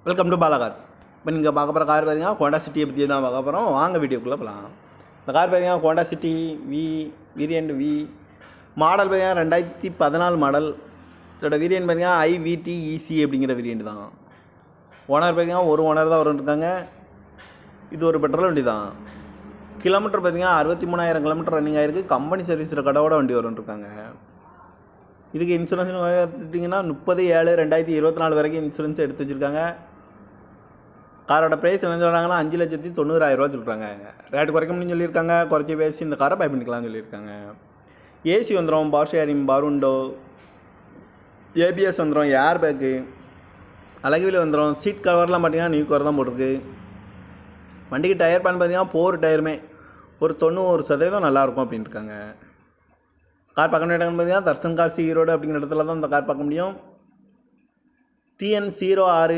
Welcome to Bala cars. இப்போ நீங்கள் பார்க்க போகிற கார் பாருங்க, ஹோண்டா சிட்டியை பற்றி தான் பார்க்க போகிறோம். வாங்க வீடியோக்குள்ளே போகலாம். இந்த கார் பாருங்க, Honda city variant V model பாருங்க 2014 மாடல். இதோட வேரியண்ட் பாருங்க IVT EC அப்படிங்கிற வேரியண்ட் தான். ஓனர் பாருங்க ஒரு ஓனர் தான் இருக்காங்க. இது ஒரு பெட்ரோல் வண்டி தான். கிலோமீட்டர் பார்த்தீங்கன்னா 63,000 கிலோமீட்டர் ரன்னிங் ஆகிருக்கு. கம்பெனி சர்வீஸில் கடவோட வண்டி இருக்காங்க. இதுக்கு இன்சூரன்ஸ் எடுத்துட்டிங்கன்னா 30/7/2024 வரைக்கும் இன்சூரன்ஸ் எடுத்து வச்சுருக்காங்க. காரோட ப்ரைஸ் என்ன சொல்கிறாங்கன்னா 5,90,000 சொல்கிறாங்க. ரேட்டு குறைக்க முடியும்னு சொல்லியிருக்காங்க. குறைச்சி பேசி இந்த காரை பை பண்ணிக்கலாம்னு சொல்லியிருக்காங்க. ஏசி வந்துடும், power sharing, power window, ABS வந்துடும், ஏர் பேக்கு, அழகுவில் வந்துடும். சீட் கவர்லாம் பார்த்தீங்கன்னா நியூ கவர் தான் போட்டிருக்கு. வண்டிக்கு டயர் பேன் பார்த்தீங்கன்னா 4 டயருமே ஒரு 90% நல்லாயிருக்கும் அப்படின்னு இருக்காங்க. கார் பார்க்க வேண்டிய இடம்னு பார்த்தீங்கன்னா தர்சன் கார் ஈரோடு அப்படிங்கிற இடத்துல தான் இந்த கார் பார்க்க முடியும். TN06